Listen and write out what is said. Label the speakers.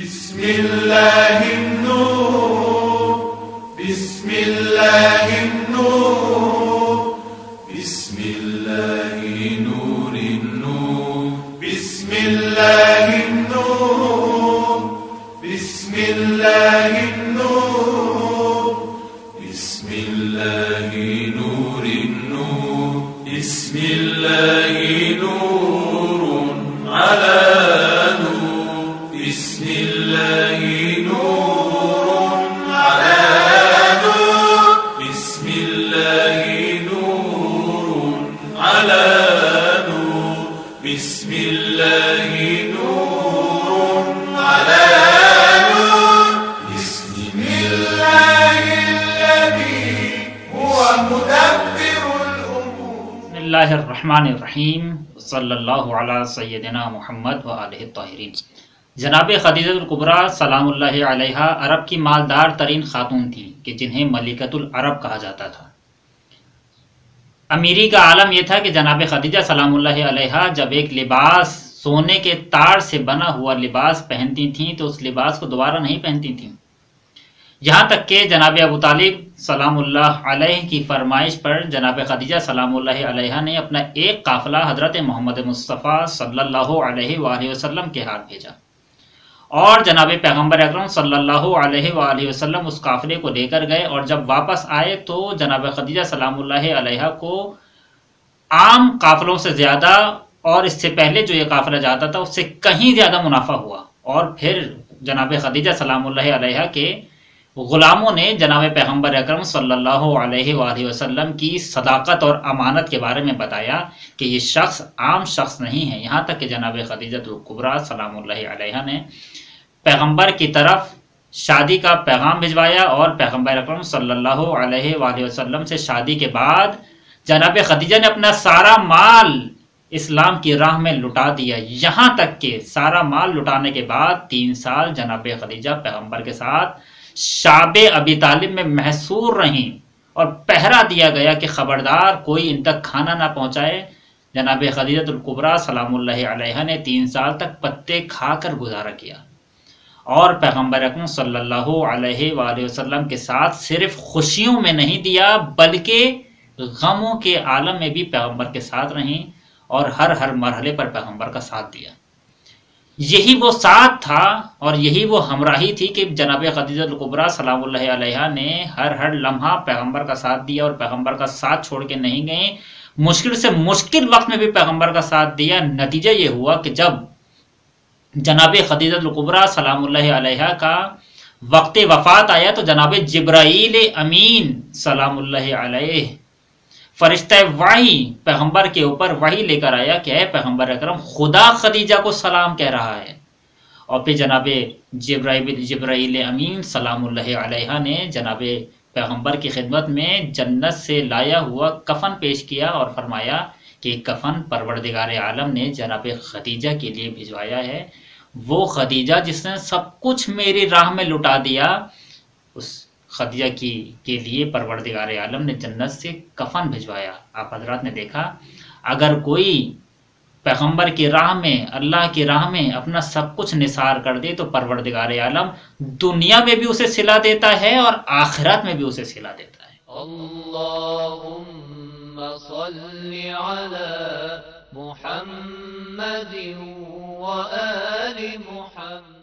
Speaker 1: بسم الله النور بسم الله النور بسم الله نور النور بسم الله النور بسم الله النور بسم الله نور النور بسم الله نور على نور بسم الله نور على نور بسم الله نور على نور بسم الله نور على نور بسم الله الذي هو مدبر الأمور.
Speaker 2: بسم اللہ الرحمن الرحیم صلی اللہ علی سیدنا محمد و آلہ الطاہرین. جناب خدیجہ الکبریٰ سلام اللہ علیہا عرب کی مالدار ترین خاتون تھیں کہ جنہیں ملکۃ العرب کہا جاتا تھا. امیری کا عالم یہ تھا کہ جناب خدیجہ سلام اللہ علیہا جب ایک لباس سونے کے تار سے بنا ہوا لباس پہنتی تھیں تو اس لباس کو دوبارہ نہیں پہنتی تھیں، یہاں تک کہ جناب ابو طالب سلام اللہ علیہ کی فرمائش پر جناب خدیجہ سلام اللہ علیہ نے اپنا ایک قافلہ حضرت محمد مصطفیٰ صلی اللہ علیہ وآلہ وسلم کے ہاتھ بھیجا، اور جناب پیغمبر اکرم صلی اللہ علیہ وآلہ وسلم اس قافلے کو لے کر گئے، اور جب واپس آئے تو جناب خدیجہ سلام اللہ علیہ کو عام قافلوں سے زیادہ اور اس سے پہلے جو یہ قافلہ جاتا تھا اس سے کہیں زیادہ منافع ہوا. اور پھر جناب خدیجہ سلام اللہ علیہ کے غلاموں نے جناب پیغمبر اکرم صلی اللہ علیہ وآلہ وسلم کی صداقت اور امانت کے بارے میں بتایا کہ یہ شخص عام شخص نہیں ہے، یہاں تک کہ جناب خدیجہ الکبریٰ سلام اللہ علیہ نے پیغمبر کی طرف شادی کا پیغام بھجوایا، اور پیغمبر اکرم صلی اللہ علیہ وآلہ وسلم سے شادی کے بعد جناب خدیجہ نے اپنا سارا مال اسلام کی راہ میں لٹا دیا، یہاں تک کہ سارا مال لٹانے کے بعد 3 سال جناب خدیجہ پیغمبر کے ساتھ شعب ابی طالب میں محصور رہیں، اور پہرا دیا گیا کہ خبردار کوئی ان تک کھانا نہ پہنچائے. جناب خدیجہ الکبریٰ سلام اللہ علیہ نے 3 سال تک پتے کھا کر گزارا کیا، اور پیغمبر اکرم صلی اللہ علیہ وآلہ وسلم کے ساتھ صرف خوشیوں میں نہیں دیا بلکہ غموں کے عالم میں بھی پیغمبر کے ساتھ رہیں، اور ہر مرحلے پر پیغمبر کا ساتھ دیا. یہی وہ ساتھ تھا اور یہی وہ ہمراہی تھی کہ جناب خدیجہ الکبریٰ سلام اللہ علیہ نے ہر لمحہ پیغمبر کا ساتھ دیا، اور پیغمبر کا ساتھ چھوڑ کے نہیں گئیں. مشکل سے مشکل وقت میں بھی پیغمبر کا ساتھ دیا. نتیجہ یہ ہوا کہ جب جناب خدیجہ الکبریٰ سلام اللہ علیہ کا وقت وفات آیا تو جناب جبرائیل امین سلام اللہ علیہ فرشتہ وحی پیغمبر کے اوپر وحی لے کر آیا کہ اے پیغمبر اکرم خدا خدیجہ کو سلام کہہ رہا ہے. اور پھر جناب جبرائیل امین سلام اللہ علیہ نے جناب پیغمبر کی خدمت میں جنت سے لایا ہوا کفن پیش کیا اور فرمایا کہ کفن پروردگار عالم نے جناب خدیجہ کے لیے بھجوایا ہے. وہ خدیجہ جس نے سب کچھ میری راہ میں لٹا دیا، اس خدیجہ کے لیے پروردگار عالم نے جنت سے کفن بھجوایا. آپ حضرات نے دیکھا اگر کوئی پیغمبر کی راہ میں اللہ کی راہ میں اپنا سب کچھ نثار کر دے تو پروردگار عالم دنیا میں بھی اسے صلہ دیتا ہے اور آخرت میں بھی اسے صلہ دیتا ہے.
Speaker 3: اللہم صلی علی محمد و آل محمد.